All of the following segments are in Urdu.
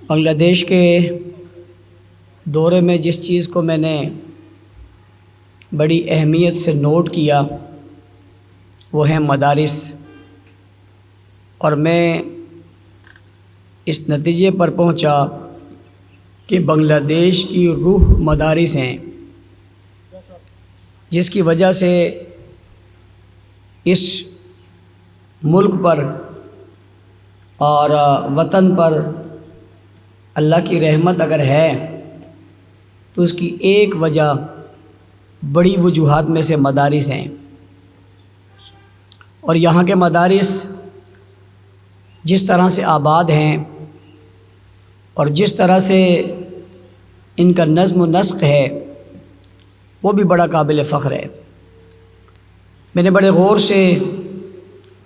بنگلہ دیش کے دورے میں جس چیز کو میں نے بڑی اہمیت سے نوٹ کیا وہ ہے مدارس، اور میں اس نتیجے پر پہنچا کہ بنگلہ دیش کی روح مدارس ہیں، جس کی وجہ سے اس ملک پر اور وطن پر اللہ کی رحمت اگر ہے تو اس کی ایک وجہ بڑی وجوہات میں سے مدارس ہیں۔ اور یہاں کے مدارس جس طرح سے آباد ہیں اور جس طرح سے ان کا نظم و نسق ہے وہ بھی بڑا قابل فخر ہے۔ میں نے بڑے غور سے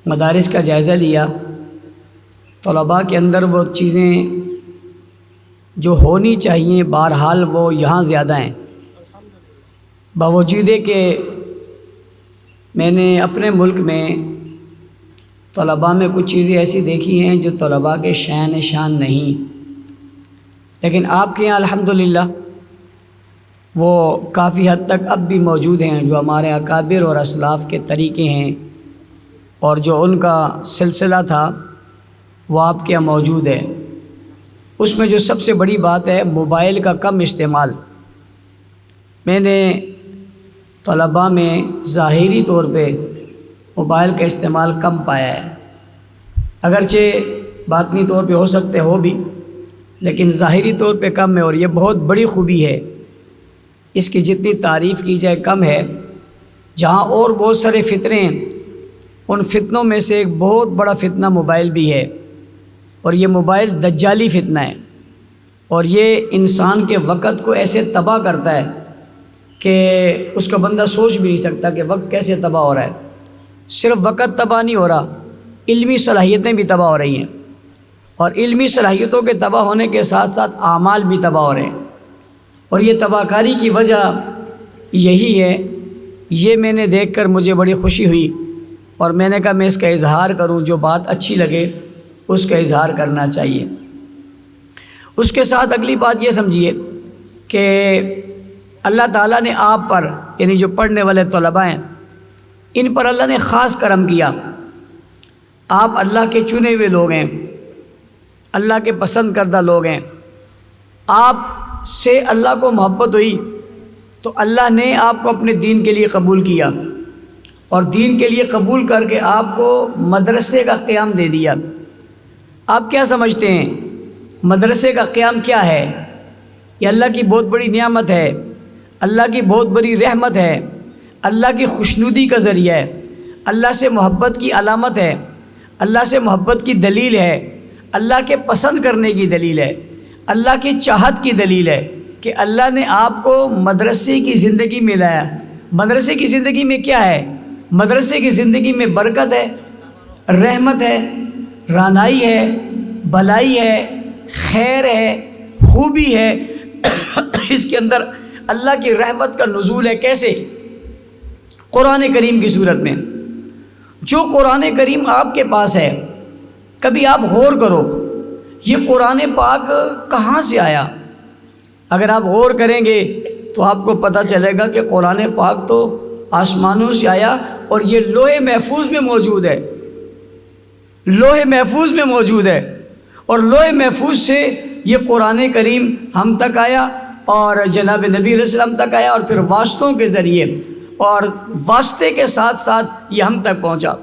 مدارس کا جائزہ لیا۔ طلباء کے اندر وہ چیزیں جو ہونی چاہیے بہرحال وہ یہاں زیادہ ہیں، باوجود کہ میں نے اپنے ملک میں طلباء میں کچھ چیزیں ایسی دیکھی ہیں جو طلباء کے شان نہیں، لیکن آپ کے یہاں الحمدللہ وہ کافی حد تک اب بھی موجود ہیں، جو ہمارے اکابر اور اسلاف کے طریقے ہیں اور جو ان کا سلسلہ تھا وہ آپ کے یہاں موجود ہے۔ اس میں جو سب سے بڑی بات ہے موبائل کا کم استعمال۔ میں نے طلباء میں ظاہری طور پہ موبائل کا استعمال کم پایا ہے، اگرچہ باطنی طور پہ ہو سکتے ہو بھی، لیکن ظاہری طور پہ کم ہے، اور یہ بہت بڑی خوبی ہے۔ اس کی جتنی تعریف کی جائے کم ہے۔ جہاں اور بہت سارے فتنے ہیں، ان فتنوں میں سے ایک بہت بڑا فتنہ موبائل بھی ہے، اور یہ موبائل دجالی فتنہ ہے، اور یہ انسان کے وقت کو ایسے تباہ کرتا ہے کہ اس کا بندہ سوچ بھی نہیں سکتا کہ وقت کیسے تباہ ہو رہا ہے۔ صرف وقت تباہ نہیں ہو رہا، علمی صلاحیتیں بھی تباہ ہو رہی ہیں، اور علمی صلاحیتوں کے تباہ ہونے کے ساتھ ساتھ اعمال بھی تباہ ہو رہے ہیں، اور یہ تباہ کاری کی وجہ یہی ہے۔ یہ میں نے دیکھ کر مجھے بڑی خوشی ہوئی، اور میں نے کہا میں اس کا اظہار کروں، جو بات اچھی لگے اس کا اظہار کرنا چاہیے۔ اس کے ساتھ اگلی بات یہ سمجھیے کہ اللہ تعالیٰ نے آپ پر، یعنی جو پڑھنے والے طلباء ہیں، ان پر اللہ نے خاص کرم کیا۔ آپ اللہ کے چنے ہوئے لوگ ہیں، اللہ کے پسند کردہ لوگ ہیں۔ آپ سے اللہ کو محبت ہوئی تو اللہ نے آپ کو اپنے دین کے لیے قبول کیا، اور دین کے لیے قبول کر کے آپ کو مدرسے کا قیام دے دیا۔ آپ کیا سمجھتے ہیں مدرسے کا قیام کیا ہے؟ یہ اللہ کی بہت بڑی نعمت ہے، اللہ کی بہت بڑی رحمت ہے، اللہ کی خوشنودی کا ذریعہ ہے، اللہ سے محبت کی علامت ہے، اللہ سے محبت کی دلیل ہے، اللہ کے پسند کرنے کی دلیل ہے، اللہ کی چاہت کی دلیل ہے کہ اللہ نے آپ کو مدرسے کی زندگی میں لایا۔ مدرسے کی زندگی میں کیا ہے؟ مدرسے کی زندگی میں برکت ہے، رحمت ہے، رانائی ہے، بھلائی ہے، خیر ہے، خوبی ہے۔ اس کے اندر اللہ کی رحمت کا نزول ہے۔ کیسے؟ قرآن کریم کی صورت میں۔ جو قرآن کریم آپ کے پاس ہے، کبھی آپ غور کرو یہ قرآن پاک کہاں سے آیا؟ اگر آپ غور کریں گے تو آپ کو پتہ چلے گا کہ قرآن پاک تو آسمانوں سے آیا، اور یہ لوح محفوظ میں موجود ہے، لوح محفوظ میں موجود ہے، اور لوح محفوظ سے یہ قرآن کریم ہم تک آیا، اور جناب نبی علیہ السلام تک آیا، اور پھر واسطوں کے ذریعے، اور واسطے کے ساتھ ساتھ یہ ہم تک پہنچا۔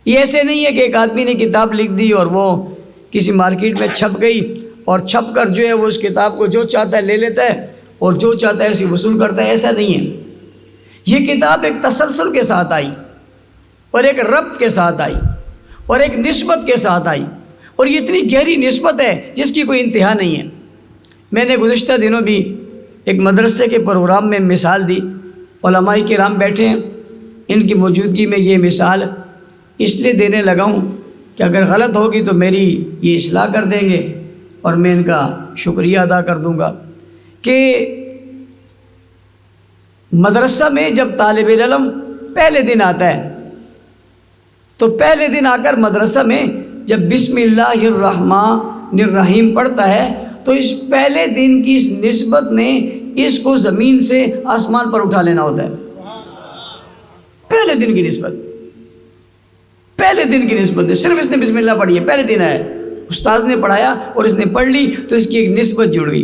یہ ایسے نہیں ہے کہ ایک آدمی نے کتاب لکھ دی اور وہ کسی مارکیٹ میں چھپ گئی، اور چھپ کر جو ہے وہ اس کتاب کو جو چاہتا ہے لے لیتا ہے اور جو چاہتا ہے اسی وصول کرتا ہے۔ ایسا نہیں ہے۔ یہ کتاب ایک تسلسل کے ساتھ آئی، اور ایک ربط کے ساتھ آئی، اور ایک نسبت کے ساتھ آئی، اور یہ اتنی گہری نسبت ہے جس کی کوئی انتہا نہیں ہے۔ میں نے گزشتہ دنوں بھی ایک مدرسے کے پروگرام میں مثال دی، علماء کرام بیٹھے ہیں، ان کی موجودگی میں یہ مثال اس لیے دینے لگا ہوں کہ اگر غلط ہوگی تو میری یہ اصلاح کر دیں گے، اور میں ان کا شکریہ ادا کر دوں گا کہ مدرسہ میں جب طالب علم پہلے دن آتا ہے تو پہلے دن آ کر مدرسہ میں جب بسم اللہ الرحمن الرحیم پڑھتا ہے تو اس پہلے دن کی اس نسبت نے اس کو زمین سے آسمان پر اٹھا لینا ہوتا ہے. پہلے دن کی نسبت، پہلے دن کی نسبت ہے. صرف اس نے بسم اللہ پڑھی ہے، پہلے دن آیا، استاذ نے پڑھایا اور اس نے پڑھ لی تو اس کی ایک نسبت جڑ گئی.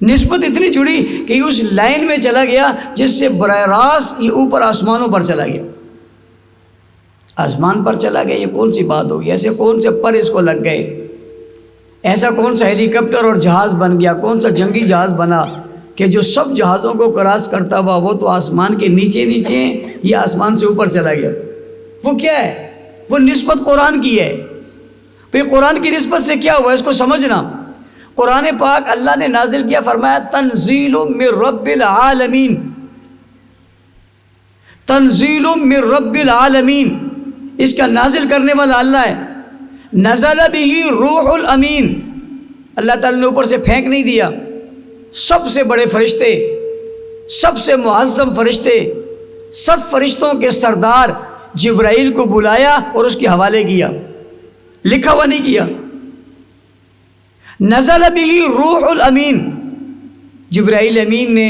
نسبت اتنی جڑی کہ یہ اس لائن میں چلا گیا جس سے براہ راست یہ اوپر آسمانوں پر چلا گیا. آسمان پر چلا گیا، یہ کون سی بات ہوگی؟ ایسے کون سے پر اس کو لگ گئے؟ ایسا کون سا ہیلی کاپٹر اور جہاز بن گیا؟ کون سا جنگی جہاز بنا کہ جو سب جہازوں کو کراس کرتا ہوا وہ تو آسمان کے نیچے نیچے ہیں، یہ آسمان سے اوپر چلا گیا؟ وہ کیا ہے؟ وہ نسبت قرآن کی ہے. پھر قرآن کی نسبت سے کیا ہوا اس کو سمجھنا. قرآن پاک اللہ نے نازل کیا، فرمایا تنزیل من رب العالمین، تنزیل من رب العالمین. اس کا نازل کرنے والا اللہ ہے. نزل بہ روح الامین، اللہ تعالیٰ نے اوپر سے پھینک نہیں دیا. سب سے بڑے فرشتے، سب سے معظم فرشتے، سب فرشتوں کے سردار جبرائیل کو بلایا اور اس کے حوالے کیا، لکھا ہوا نہیں کیا. نزل بہ روح الامین، جبرائیل امین نے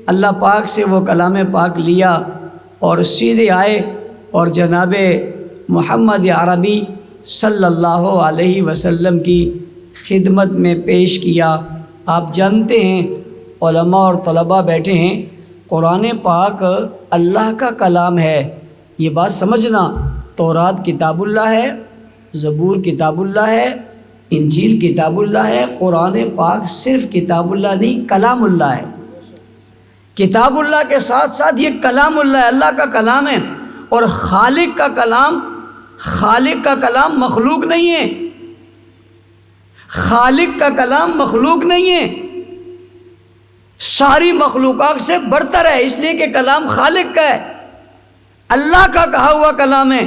اللہ پاک سے وہ کلام پاک لیا اور سیدھے آئے اور جناب محمد عربی صلی اللہ علیہ وسلم کی خدمت میں پیش کیا. آپ جانتے ہیں علماء اور طلباء بیٹھے ہیں، قرآن پاک اللہ کا کلام ہے، یہ بات سمجھنا. تورات کتاب اللہ ہے، زبور کتاب اللہ ہے، انجیل کتاب اللہ ہے. قرآن پاک صرف کتاب اللہ نہیں، کلام اللہ ہے. کتاب اللہ کے ساتھ ساتھ یہ کلام اللہ ہے، اللہ کا کلام ہے. اور خالق کا کلام، خالق کا کلام مخلوق نہیں ہے. خالق کا کلام مخلوق نہیں ہے، ساری مخلوقات سے برتر ہے، اس لیے کہ کلام خالق کا ہے، اللہ کا کہا ہوا کلام ہے.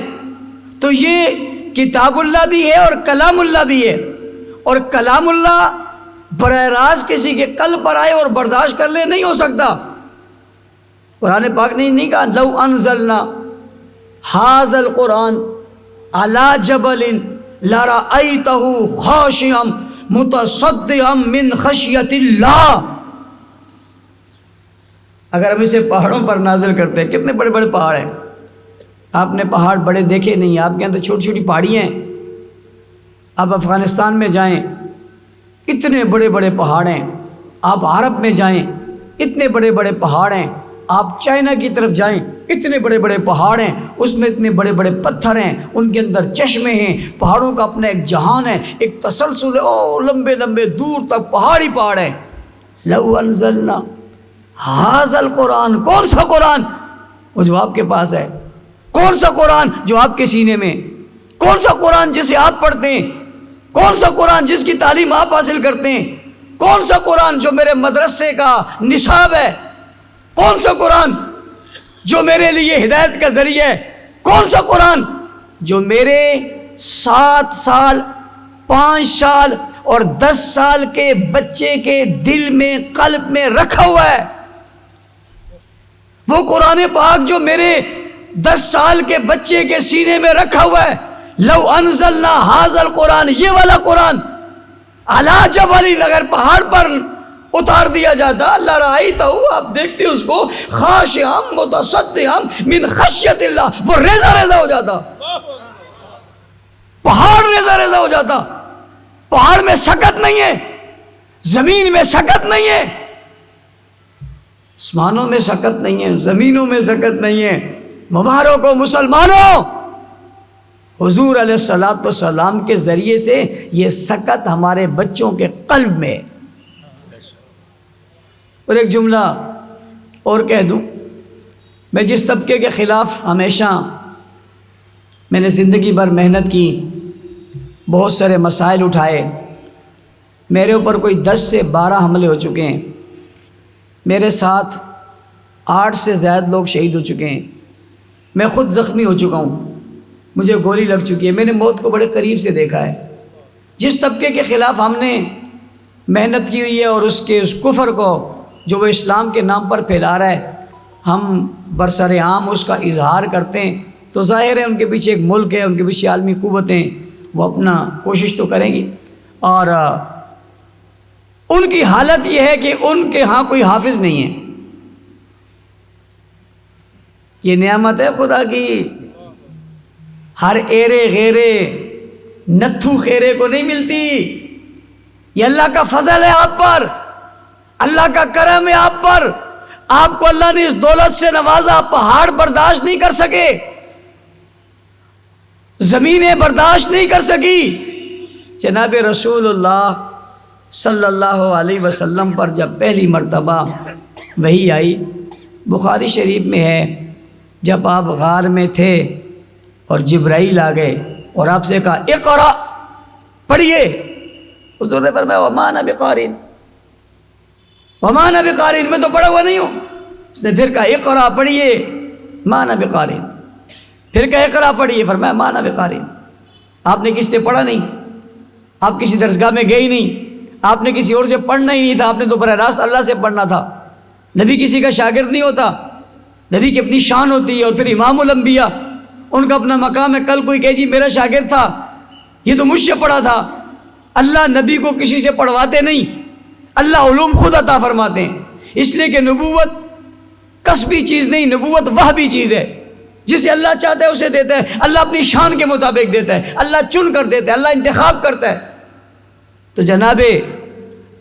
تو یہ کتاب اللہ بھی ہے اور کلام اللہ بھی ہے. اور کلام اللہ براہ راست کسی کے قلب پر آئے اور برداشت کر لے نہیں ہو سکتا. قرآن پاک نے نہیں کہا لو انزلنا ھذا القرآن علی جبل لرأیتہ خاشعا متصدعا من خشیۃ اللہ. اگر ہم اسے پہاڑوں پر نازل کرتے ہیں، کتنے بڑے بڑے پہاڑ ہیں، آپ نے پہاڑ بڑے دیکھے نہیں، آپ کے اندر چھوٹی چھوٹی پہاڑیاں ہیں. آپ افغانستان میں جائیں اتنے بڑے بڑے پہاڑ ہیں، آپ عرب میں جائیں اتنے بڑے بڑے پہاڑ ہیں، آپ چائنا کی طرف جائیں اتنے بڑے بڑے پہاڑ ہیں، اس میں اتنے بڑے بڑے پتھر ہیں، ان کے اندر چشمے ہیں، پہاڑوں کا اپنا ایک جہان ہے، ایک تسلسل ہے، او لمبے لمبے دور تک پہاڑ ہی پہاڑ ہیں. لو انزلنا ھذا القرآن، کون سا قرآن؟ وہ جو آپ کے پاس ہے. کون سا قرآن جو آپ کے سینے میں؟ کون سا قرآن جسے آپ پڑھتے ہیں؟ کون سا قرآن جس کی تعلیم آپ حاصل کرتے ہیں؟ کون سا قرآن جو میرے مدرسے کا نصاب ہے؟ کون سا قرآن جو میرے لیے ہدایت کا ذریعہ ہے؟ کون سا قرآن جو میرے 7 سال 5 سال اور 10 سال کے بچے کے دل میں قلب میں رکھا ہوا ہے؟ وہ قرآن پاک جو میرے 10 سال کے بچے کے سینے میں رکھا ہوا ہے. لو انزلنا ھذا القرآن، یہ والا قرآن علی جبل، اگر پہاڑ پر اتار دیا جاتا، اللہ رأیتہ، آپ دیکھتے اس کو، خاشعا متصدعا من خشیۃ اللہ، وہ ریزہ ریزہ ہو جاتا، پہاڑ ریزہ ریزہ ہو جاتا. پہاڑ میں سکت نہیں ہے، زمین میں سکت نہیں ہے، آسمانوں میں سکت نہیں ہے، زمینوں میں سکت نہیں ہے. مبارک ہو مسلمانوں، حضور علیہ الصلوۃ والسلام کے ذریعے سے یہ سکت ہمارے بچوں کے قلب میں. اور ایک جملہ اور کہہ دوں، میں جس طبقے کے خلاف ہمیشہ میں نے زندگی بھر محنت کی، بہت سارے مسائل اٹھائے، میرے اوپر کوئی 10 سے 12 حملے ہو چکے ہیں، میرے ساتھ 8 سے زائد لوگ شہید ہو چکے ہیں، میں خود زخمی ہو چکا ہوں، مجھے گولی لگ چکی ہے، میں نے موت کو بڑے قریب سے دیکھا ہے. جس طبقے کے خلاف ہم نے محنت کی ہوئی ہے اور اس کفر کو جو وہ اسلام کے نام پر پھیلا رہا ہے، ہم برسر عام اس کا اظہار کرتے ہیں، تو ظاہر ہے ان کے پیچھے ایک ملک ہے، ان کے پیچھے عالمی قوتیں، وہ اپنا کوشش تو کریں گی. اور ان کی حالت یہ ہے کہ ان کے ہاں کوئی حافظ نہیں ہے۔ یہ نعمت ہے خدا کی، ہر ایرے غیرے نتھو خیرے کو نہیں ملتی، یہ اللہ کا فضل ہے آپ پر، اللہ کا کرم ہے آپ پر۔ آپ کو اللہ نے اس دولت سے نوازا، پہاڑ برداشت نہیں کر سکے، زمینیں برداشت نہیں کر سکی۔ جناب رسول اللہ صلی اللہ علیہ وسلم پر جب پہلی مرتبہ وحی آئی، بخاری شریف میں ہے، جب آپ غار میں تھے اور جبرائیل آ گئے اور آپ سے کہا اقرا، پڑھیے، حضور نے فرمایا وما انا بقارئ، وما انا بقارئ، میں تو پڑھا ہوا نہیں ہوں۔ اس نے پھر کہا اقرا، پڑھیے، ما انا بقارئ، پھر کہا اقرا، پڑھیے، فرمایا ما انا بقارئ۔ آپ نے کس سے پڑھا نہیں، آپ کسی درسگاہ میں گئے ہی نہیں، آپ نے کسی اور سے پڑھنا ہی نہیں تھا، آپ نے تو براہ راست اللہ سے پڑھنا تھا۔ نبی کسی کا شاگرد نہیں ہوتا، نبی کی اپنی شان ہوتی ہے، اور پھر امام الانبیاء ان کا اپنا مقام ہے۔ کل کوئی کہے جی میرا شاگرد تھا، یہ تو مجھ سے پڑھا تھا۔ اللہ نبی کو کسی سے پڑھواتے نہیں، اللہ علوم خود عطا فرماتے ہیں، اس لیے کہ نبوت کسبی چیز نہیں، نبوت وہبی چیز ہے، جسے اللہ چاہتا ہے اسے دیتا ہے، اللہ اپنی شان کے مطابق دیتا ہے، اللہ چن کر دیتا ہے، اللہ انتخاب کرتا ہے۔ تو جناب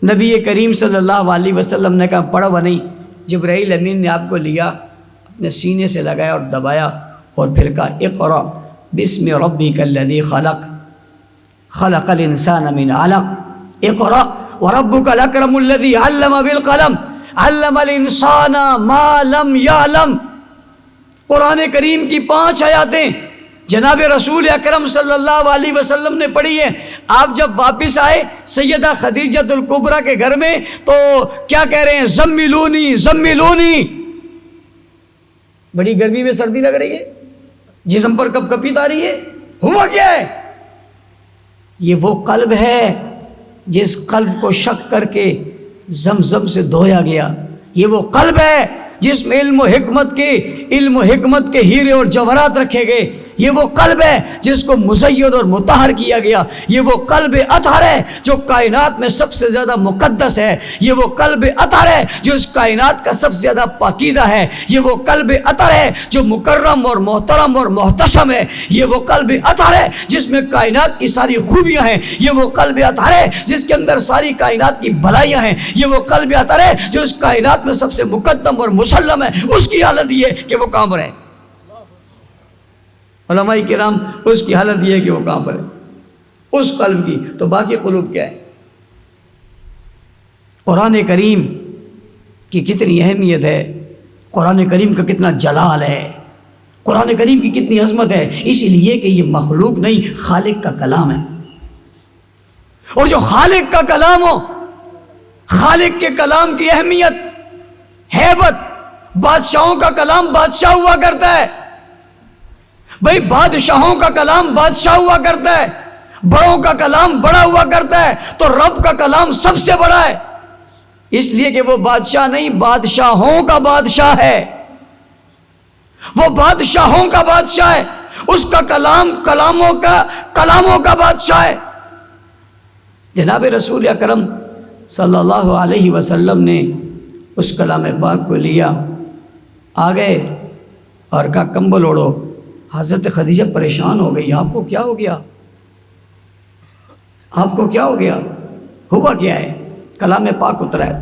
نبی کریم صلی اللہ علیہ وسلم نے کہا پڑھا ہوا نہیں، جبرائیل امین نے آپ کو لیا، اپنے سینے سے لگایا اور دبایا، اور پھر کہا اقرا بسم ربک الذی خلق، خلق الانسان من علق، اقرا وربک الاکرم الذی علم بالقلم، علم الانسان ما لم یعلم۔ قرآن کریم کی 5 آیاتیں جناب رسول اکرم صلی اللہ علیہ وسلم نے پڑھی ہے۔ آپ جب واپس آئے سیدہ خدیجہ الکبریٰ کے گھر میں تو کیا کہہ رہے ہیں، زملونی زملونی، بڑی گرمی میں سردی لگ رہی ہے، جسم پر کپ کپی آ رہی ہے، ہوا کیا ہے؟ یہ وہ قلب ہے جس قلب کو شک کر کے زمزم سے دھویا گیا، یہ وہ قلب ہے جس میں علم و حکمت کے ہیرے اور جواہرات رکھے گئے، یہ وہ قلب ہے جس کو مزین اور مطہر کیا گیا، یہ وہ قلب اطہر ہے جو کائنات میں سب سے زیادہ مقدس ہے، یہ وہ قلب اطہر ہے جو اس کائنات کا سب سے زیادہ پاکیزہ ہے، یہ وہ قلب اطہر ہے جو مکرم اور محترم اور محتشم ہے، یہ وہ قلب اطہر ہے جس میں کائنات کی ساری خوبیاں ہیں، یہ وہ قلب اطہر ہے جس کے اندر ساری کائنات کی بھلائیاں ہیں، یہ وہ قلب اطہر ہے جو اس کائنات میں سب سے مقدم اور مسلم ہے۔ اس کی حالت یہ کہ وہ کہاں پر ہے؟ علماء کرام اس کی حالت یہ ہے کہ وہ کہاں پر ہے؟ اس قلب کی۔ تو باقی قلوب کیا ہے؟ قرآن کریم کی کتنی اہمیت ہے، قرآن کریم کا کتنا جلال ہے، قرآن کریم کی کتنی عظمت ہے، اسی لیے کہ یہ مخلوق نہیں، خالق کا کلام ہے۔ اور جو خالق کا کلام ہو، خالق کے کلام کی اہمیت، ہیبت، بادشاہوں کا کلام بادشاہ ہوا کرتا ہے، بھئی بادشاہوں کا کلام بادشاہ ہوا کرتا ہے، بڑوں کا کلام بڑا ہوا کرتا ہے، تو رب کا کلام سب سے بڑا ہے، اس لیے کہ وہ بادشاہ نہیں، بادشاہوں کا بادشاہ ہے، وہ بادشاہوں کا بادشاہ ہے، اس کا کلام کلاموں کا بادشاہ ہے۔ جناب رسول اکرم صلی اللہ علیہ وسلم نے اس کلام پاک کو لیا، آ گئے اور کہا کمبل اوڑھو۔ حضرت خدیجہ پریشان ہو گئی، آپ کو کیا ہو گیا؟ آپ کو کیا ہو گیا؟ ہوا کیا ہے؟ کلام پاک اترا ہے۔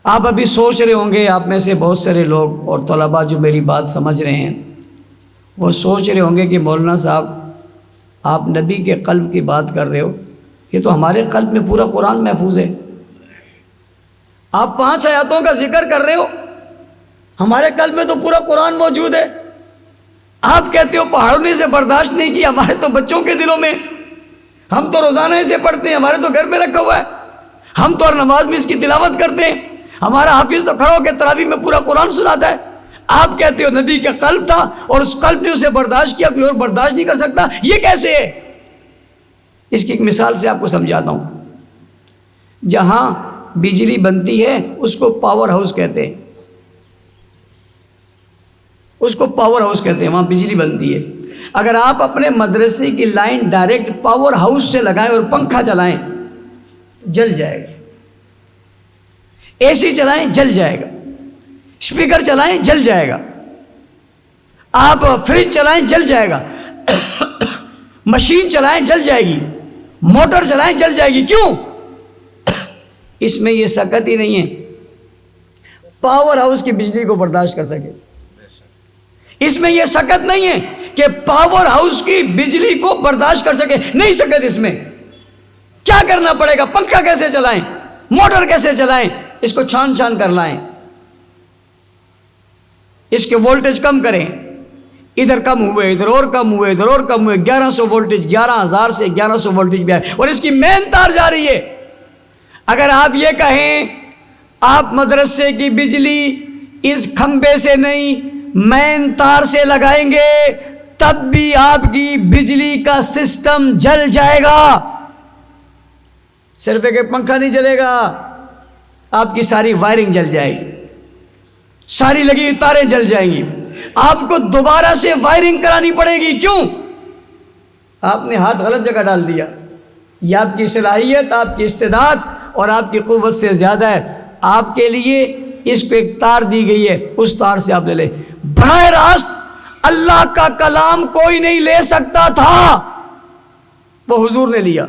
آپ ابھی سوچ رہے ہوں گے، آپ میں سے بہت سارے لوگ اور طلباء جو میری بات سمجھ رہے ہیں وہ سوچ رہے ہوں گے کہ مولانا صاحب آپ نبی کے قلب کی بات کر رہے ہو، یہ تو ہمارے قلب میں پورا قرآن محفوظ ہے، آپ 5 آیاتوں کا ذکر کر رہے ہو، ہمارے قلب میں تو پورا قرآن موجود ہے، آپ کہتے ہو پہاڑوں نے اسے برداشت نہیں کیا، ہمارے تو بچوں کے دلوں میں، ہم تو روزانہ اسے پڑھتے ہیں، ہمارے تو گھر میں رکھا ہوا ہے، ہم تو ہر نماز میں اس کی تلاوت کرتے ہیں، ہمارا حافظ تو کھڑا ہو کے تراویح میں پورا قرآن سناتا ہے، آپ کہتے ہو نبی کا قلب تھا اور اس قلب نے اسے برداشت کیا، کوئی اور برداشت نہیں کر سکتا، یہ کیسے ہے؟ اس کی ایک مثال سے آپ کو سمجھاتا ہوں۔ جہاں بجلی بنتی ہے اس کو پاور ہاؤس کہتے ہیں، اس کو پاور ہاؤس کہتے ہیں، وہاں بجلی بنتی ہے۔ اگر آپ اپنے مدرسے کی لائن ڈائریکٹ پاور ہاؤس سے لگائیں اور پنکھا چلائیں جل جائے گا، اے سی چلائیں جل جائے گا، اسپیکر چلائیں جل جائے گا، آپ فریج چلائیں جل جائے گا، مشین چلائیں جل جائے گی، موٹر چلائیں جل جائے گی۔ کیوں؟ اس میں یہ سکت ہی نہیں ہے پاور ہاؤس کی بجلی کو برداشت کر سکے، اس میں یہ سکت نہیں ہے کہ پاور ہاؤس کی بجلی کو برداشت کر سکے، نہیں سکت اس میں۔ کیا کرنا پڑے گا؟ پنکھا کیسے چلائیں، موٹر کیسے چلائیں، اس کو چھان چھان کر لائیں، اس کے وولٹیج کم کریں، ادھر کم ہوئے، ادھر اور کم ہوئے، ادھر اور کم ہوئے، 1100 وولٹیج 11,000 سے 1100 وولٹیج بھی آئے، اور اس کی مین تار جا رہی ہے۔ اگر آپ یہ کہیں آپ مدرسے کی بجلی اس کھمبے سے نہیں مین تار سے لگائیں گے تب بھی آپ کی بجلی کا سسٹم جل جائے گا، صرف ایک پنکھا نہیں جلے گا، آپ کی ساری وائرنگ جل جائے گی، ساری لگی ہوئی تاریں جل جائیں گی، آپ کو دوبارہ سے وائرنگ کرانی پڑے گی۔ کیوں؟ آپ نے ہاتھ غلط جگہ ڈال دیا، یہ آپ کی صلاحیت، آپ کی استعداد اور آپ کی قوت سے زیادہ ہے، آپ کے لیے اس کو ایک تار دی گئی ہے، اس تار سے آپ لے لیں۔ براہ راست اللہ کا کلام کوئی نہیں لے سکتا تھا، وہ حضور نے لیا،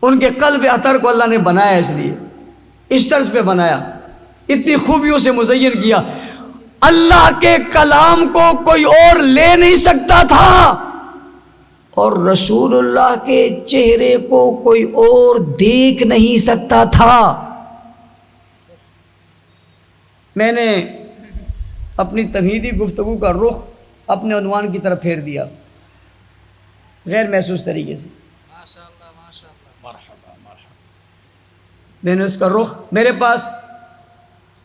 ان کے قلب اطہر کو اللہ نے بنایا، اس لیے اس طرز پہ بنایا، اتنی خوبیوں سے مزین کیا۔ اللہ کے کلام کو کوئی اور لے نہیں سکتا تھا، اور رسول اللہ کے چہرے کو کوئی اور دیکھ نہیں سکتا تھا۔ میں نے اپنی تمہیدی گفتگو کا رخ اپنے عنوان کی طرف پھیر دیا غیر محسوس طریقے سے، میں نے اس کا رخ، میرے پاس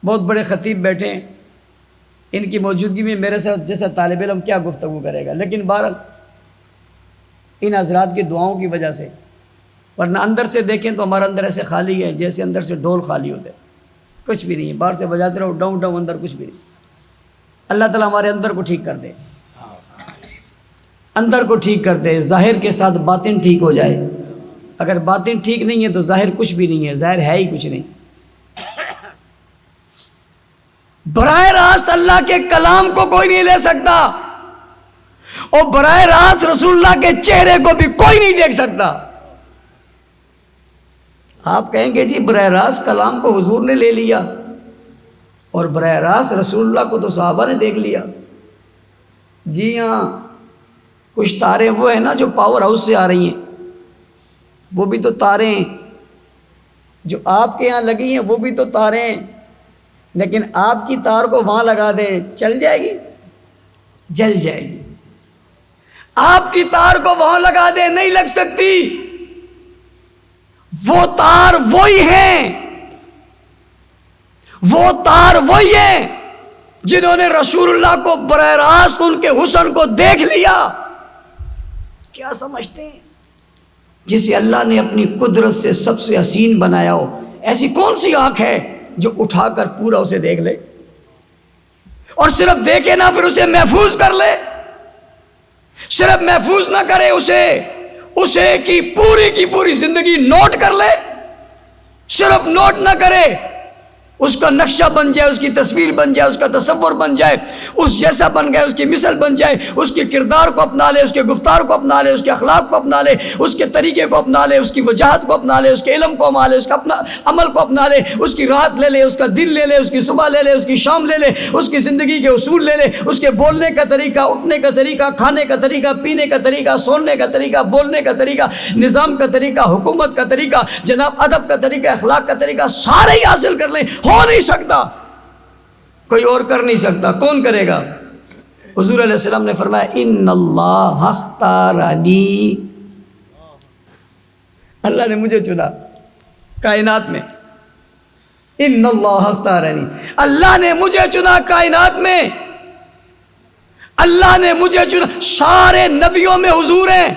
بہت بڑے خطیب بیٹھے ہیں، ان کی موجودگی میں میرے ساتھ جیسا طالب علم کیا گفتگو کرے گا، لیکن بہرحال ان حضرات کی دعاؤں کی وجہ سے، ورنہ اندر سے دیکھیں تو ہمارا اندر ایسے خالی ہے جیسے اندر سے ڈول خالی ہوتے، کچھ بھی نہیں ہے، باہر سے بجاتے رہو ڈاؤن ڈاؤن، اندر کچھ بھی نہیں۔ اللہ تعالیٰ ہمارے اندر کو ٹھیک کر دے، اندر کو ٹھیک کر دے، ظاہر کے ساتھ باطن ٹھیک ہو جائے۔ اگر باطن ٹھیک نہیں ہے تو ظاہر کچھ بھی نہیں ہے، ظاہر ہے ہی کچھ نہیں۔ براہ راست اللہ کے کلام کو کوئی نہیں لے سکتا، اور براہ راست رسول اللہ کے چہرے کو بھی کوئی نہیں دیکھ سکتا۔ آپ کہیں گے جی براہ راست کلام کو حضور نے لے لیا اور براہ راست رسول اللہ کو تو صحابہ نے دیکھ لیا۔ جی ہاں، کچھ تاریں وہ ہیں نا جو پاور ہاؤس سے آ رہی ہیں، وہ بھی تو تاریں ہیں، جو آپ کے یہاں لگی ہیں وہ بھی تو تاریں ہیں، لیکن آپ کی تار کو وہاں لگا دیں چل جائے گی؟ جل جائے گی۔ آپ کی تار کو وہاں لگا دیں نہیں لگ سکتی، وہ تار وہی ہیں، وہ تار وہی ہیں جنہوں نے رسول اللہ کو براہ راست ان کے حسن کو دیکھ لیا۔ کیا سمجھتے ہیں؟ جسے اللہ نے اپنی قدرت سے سب سے حسین بنایا ہو، ایسی کون سی آنکھ ہے جو اٹھا کر پورا اسے دیکھ لے، اور صرف دیکھے نہ پھر اسے محفوظ کر لے، صرف محفوظ نہ کرے اسے کی پوری زندگی نوٹ کر لے، صرف نوٹ نہ کرے، اس کا نقشہ بن جائے، اس کی تصویر بن جائے، اس کا تصور بن جائے، اس جیسا بن گئے، اس کی مثل بن جائے، اس کے کردار کو اپنا لے، اس کے گفتار کو اپنا لے، اس کے اخلاق کو اپنا لے، اس کے طریقے کو اپنا لے، اس کی وجاہت کو اپنا لے، اس کے علم کو اپنا لے، اس کا اپنا عمل کو اپنا لے، اس کی رات لے لے، اس کا دن لے لے، اس کی صبح لے لے، اس کی شام لے لے، اس کی زندگی کے اصول لے لے، اس کے بولنے کا طریقہ، اٹھنے کا طریقہ، کھانے کا طریقہ، پینے کا طریقہ، سونے کا طریقہ، بولنے کا طریقہ، نظام کا طریقہ، حکومت کا طریقہ، جناب ادب کا طریقہ، اخلاق کا طریقہ، سارے ہی حاصل کر لیں، ہو نہیں سکتا، کوئی اور کر نہیں سکتا۔ کون کرے گا؟ حضور علیہ السلام نے فرمایا ان اللہ اختارنی، اللہ نے مجھے چنا کائنات میں، ان اللہ اختارنی، اللہ نے مجھے چنا کائنات میں، اللہ نے مجھے چنا۔ سارے نبیوں میں حضور ہیں،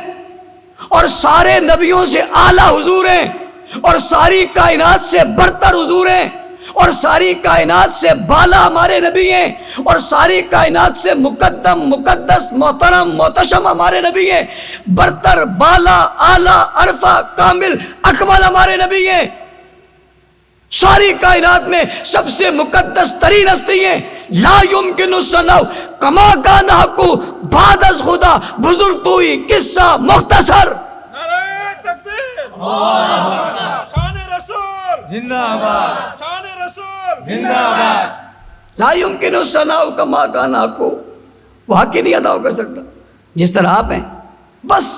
اور سارے نبیوں سے اعلیٰ حضور ہیں، اور ساری کائنات سے برتر حضور ہیں، اور ساری کائنات سے بالا ہمارے نبی ہیں، اور ساری کائنات سے مقدم مقدس محترم محتشم ہمارے نبی ہیں، برتر بالا اعلیٰ عرفہ کامل اکمل ہمارے نبی ہیں، ساری کائنات میں سب سے مقدس ترین ہستی ہیں۔ لا یمکن الثناء کما کان حق بعد از خدا، بزرگ تو ہی قصہ مختصر۔ نعرہ تکبیر، شان رسول زندہ باد، شان رسول زندہ باد۔ لا یمکن الثناء کما کان حق، وہ حق ہی نہیں ادا کر سکتا جس طرح آپ ہیں۔ بس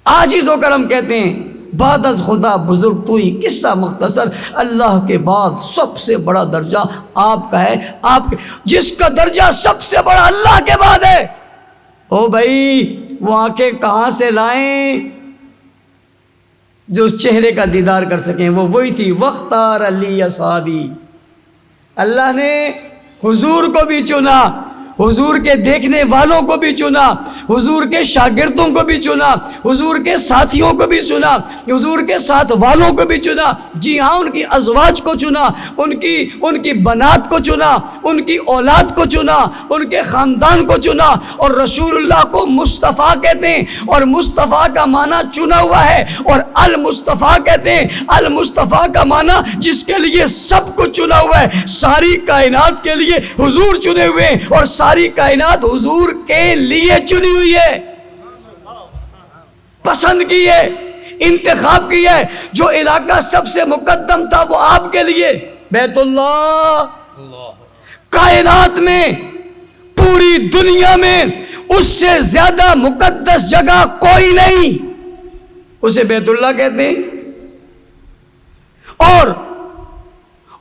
عاجز ہو کر ہم کہتے ہیں بعد از خدا بزرگ تو ہی قصہ مختصر، اللہ کے بعد سب سے بڑا درجہ آپ کا ہے، آپ کے جس کا درجہ سب سے بڑا اللہ کے بعد ہے۔ او بھائی وہ آنکھیں کہاں سے لائیں جو اس چہرے کا دیدار کر سکیں؟ وہ وہی تھی وختار علی اصحابی، اللہ نے حضور کو بھی چنا، حضور کے دیکھنے والوں کو بھی چنا، حضور کے شاگردوں کو بھی چنا، حضور کے ساتھیوں کو بھی چنا، حضور کے ساتھ والوں کو بھی چنا، جی ہاں ان کی ازواج کو چنا، ان کی بنات کو چنا، ان کی اولاد کو چنا، ان کے خاندان کو چنا، اور رسول اللہ کو مصطفیٰ کہتے ہیں، اور مصطفیٰ کا معنی چنا ہوا ہے، اور المصطفیٰ کہتے ہیں، المصطفیٰ کا معنی جس کے لیے سب کچھ چنا ہوا ہے، ساری کائنات کے لیے حضور چنے ہوئے ہیں، اور ساری کائنات حضور کے لیے چنی ہوئی ہے، پسند کی ہے، انتخاب کی ہے۔ جو علاقہ سب سے مقدم تھا وہ آپ کے لیے بیت اللہ، کائنات میں پوری دنیا میں اس سے زیادہ مقدس جگہ کوئی نہیں، اسے بیت اللہ کہتے ہیں، اور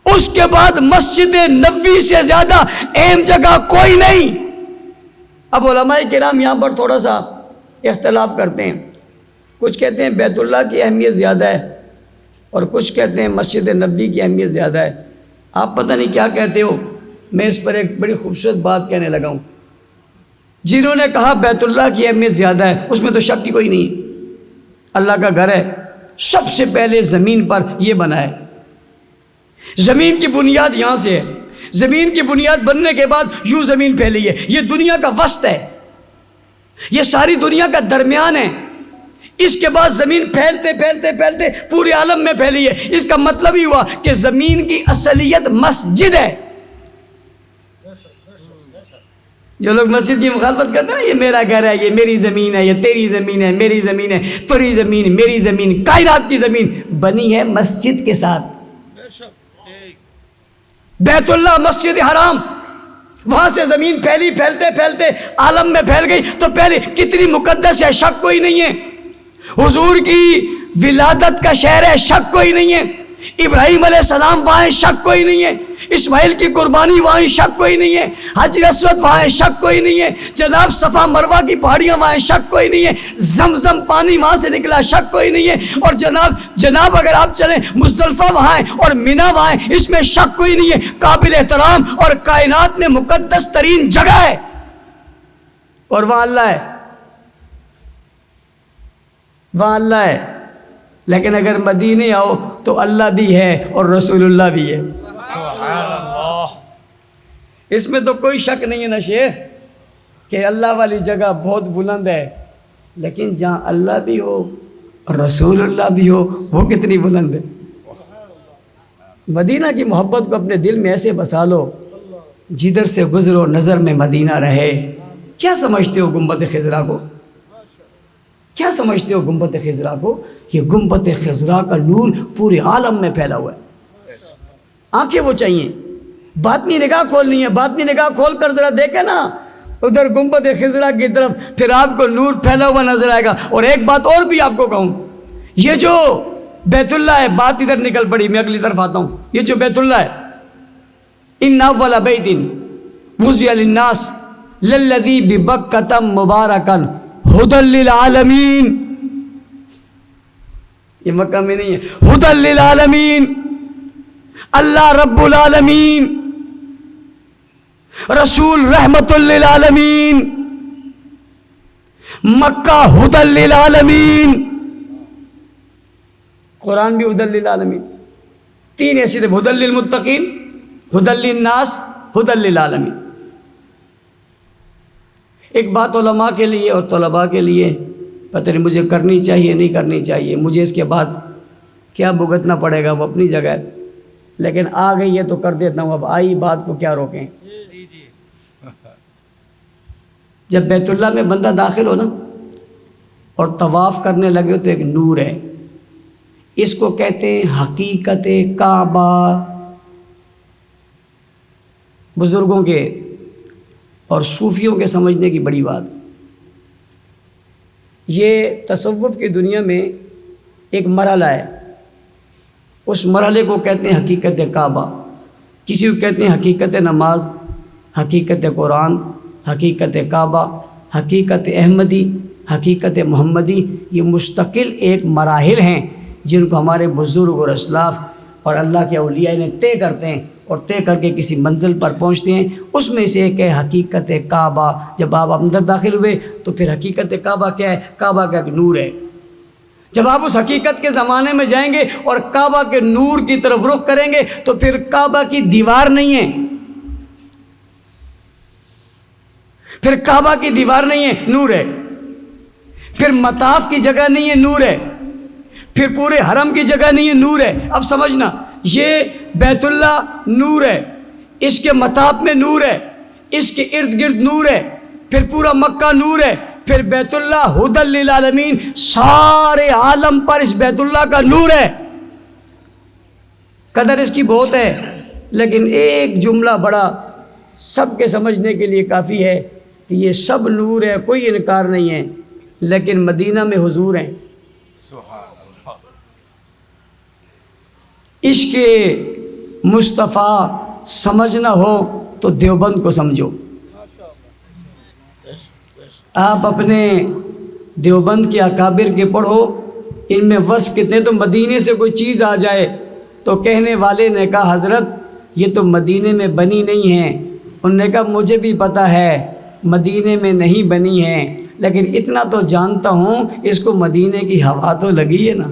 اس کے بعد مسجد نبوی سے زیادہ اہم جگہ کوئی نہیں۔ اب علماء کرام یہاں پر تھوڑا سا اختلاف کرتے ہیں، کچھ کہتے ہیں بیت اللہ کی اہمیت زیادہ ہے، اور کچھ کہتے ہیں مسجد نبوی کی اہمیت زیادہ ہے۔ آپ پتہ نہیں کیا کہتے ہو، میں اس پر ایک بڑی خوبصورت بات کہنے لگا ہوں۔ جنہوں نے کہا بیت اللہ کی اہمیت زیادہ ہے، اس میں تو شک کی کوئی نہیں ہے، اللہ کا گھر ہے، سب سے پہلے زمین پر یہ بنا ہے، زمین کی بنیاد یہاں سے ہے، زمین کی بنیاد بننے کے بعد یوں زمین پھیلی ہے، یہ دنیا کا وسط ہے، یہ ساری دنیا کا درمیان ہے، اس کے بعد زمین پھیلتے پھیلتے پھیلتے پورے عالم میں پھیلی ہے۔ اس کا مطلب ہی ہوا کہ زمین کی اصلیت مسجد ہے۔ جو لوگ مسجد کی مخالفت کرتے ہیں نا، یہ میرا گھر ہے، یہ میری زمین ہے، یہ تیری زمین ہے، میری زمین ہے، تیری زمین، میری زمین، کائنات کی زمین بنی ہے مسجد کے ساتھ۔ بیت اللہ مسجد حرام، وہاں سے زمین پھیلی، پھیلتے پھیلتے عالم میں پھیل گئی، تو پہلے کتنی مقدس ہے، شک کوئی نہیں ہے۔ حضور کی ولادت کا شہر ہے، شک کوئی نہیں ہے۔ ابراہیم علیہ السلام وہاں، شک کوئی نہیں ہے۔ اسماعیل کی قربانی وہاں، شک کوئی نہیں ہے۔ حجر اسود وہاں، شک کوئی نہیں ہے۔ جناب صفا مروہ کی پہاڑیاں وہاں، شک کوئی نہیں ہے۔ زمزم پانی وہاں سے نکلا، شک کوئی نہیں ہے۔ اور جناب اگر آپ چلیں مزدلفہ وہاں ہے اور مینا وہاں ہے، اس میں شک کوئی نہیں ہے۔ قابل احترام اور کائنات میں مقدس ترین جگہ ہے، اور وہاں اللہ ہے، وہاں اللہ ہے۔ لیکن اگر مدینے آؤ تو اللہ بھی ہے اور رسول اللہ بھی ہے، سبحان اللہ۔ اس میں تو کوئی شک نہیں ہے نا شیخ کہ اللہ والی جگہ بہت بلند ہے، لیکن جہاں اللہ بھی ہو اور رسول اللہ بھی ہو وہ کتنی بلند ہے۔ مدینہ کی محبت کو اپنے دل میں ایسے بسا لو، جدھر سے گزرو نظر میں مدینہ رہے۔ کیا سمجھتے ہو گنبد خضرا کو؟ کیا سمجھتے ہو گنبد خضرا کو؟ یہ گنبد خضرا کا نور پورے عالم میں پھیلا ہوا ہے۔ آنکھیں وہ چاہیے، باطنی نگاہ کھولنی ہے، باطنی نگاہ کھول کر ذرا دیکھیں نا ادھر گنبد خضرا کی طرف، پھر آپ کو نور پھیلا ہوا نظر آئے گا۔ اور ایک بات اور بھی آپ کو کہوں، یہ جو بیت اللہ ہے، بات ادھر نکل پڑی، میں اگلی طرف آتا ہوں۔ یہ جو بیت اللہ ہے، ان اول بیت وضع للناس للذی ببکۃ مبارکا ھدی للعالمین، یہ مکہ میں نہیں ہے، ھدی للعالمین، اللہ رب العالمین، رسول رحمت للعالمین، مکہ ھدی للعالمین، قرآن بھی ھدی للعالمین۔ 3 حیثیت ہے، ہدی للمتقین، ہدی للناس، ہدی للعالمین۔ ایک بات علماء کے لیے اور طلباء کے لیے، پتہ نہیں مجھے کرنی چاہیے نہیں کرنی چاہیے، مجھے اس کے بعد کیا بھگتنا پڑے گا وہ اپنی جگہ ہے، لیکن آ گئی ہے تو کر دیتا ہوں، اب آئی بات کو کیا روکیں۔ جب بیت اللہ میں بندہ داخل ہو نا اور طواف کرنے لگے تو ایک نور ہے، اس کو کہتے ہیں حقیقت کعبہ۔ بزرگوں کے اور صوفیوں کے سمجھنے کی بڑی بات، یہ تصوف کی دنیا میں ایک مرحلہ ہے، اس مرحلے کو کہتے ہیں حقیقت کعبہ، کسی کو کہتے ہیں حقیقت نماز، حقیقت قرآن، حقیقت کعبہ، حقیقت احمدی، حقیقت محمدی۔ یہ مستقل ایک مراحل ہیں جن کو ہمارے بزرگ اور اسلاف اور اللہ کے اولیاء نے طے کرتے ہیں اور طے کر کے کسی منزل پر پہنچتے ہیں۔ اس میں سے ایک ہے حقیقت کعبہ۔ جب آپ اندر داخل ہوئے تو پھر حقیقت کعبہ کیا ہے؟ کعبہ کا ایک نور ہے۔ جب آپ اس حقیقت کے زمانے میں جائیں گے اور کعبہ کے نور کی طرف رخ کریں گے تو پھر کعبہ کی دیوار نہیں ہے، پھر کعبہ کی دیوار نہیں ہے، نور ہے۔ پھر مطاف کی جگہ نہیں ہے، نور ہے۔ پھر پورے حرم کی جگہ نہیں ہے، نور ہے۔ اب سمجھنا، یہ بیت اللہ نور ہے، اس کے مطاف میں نور ہے، اس کے ارد گرد نور ہے، پھر پورا مکہ نور ہے، پھر بیت اللہ ہدی للعالمین، سارے عالم پر اس بیت اللہ کا نور ہے۔ قدر اس کی بہت ہے، لیکن ایک جملہ بڑا سب کے سمجھنے کے لیے کافی ہے کہ یہ سب نور ہے، کوئی انکار نہیں ہے، لیکن مدینہ میں حضور ہیں۔ عشق مصطفیٰ سمجھنا ہو تو دیوبند کو سمجھو۔ آپ اپنے دیوبند کے اکابر کے پڑھو، ان میں وصف کتنے، تو مدینے سے کوئی چیز آ جائے تو کہنے والے نے کہا حضرت یہ تو مدینے میں بنی نہیں ہے۔ انہوں نے کہا مجھے بھی پتہ ہے مدینے میں نہیں بنی ہے، لیکن اتنا تو جانتا ہوں اس کو مدینے کی ہوا تو لگی ہے نا۔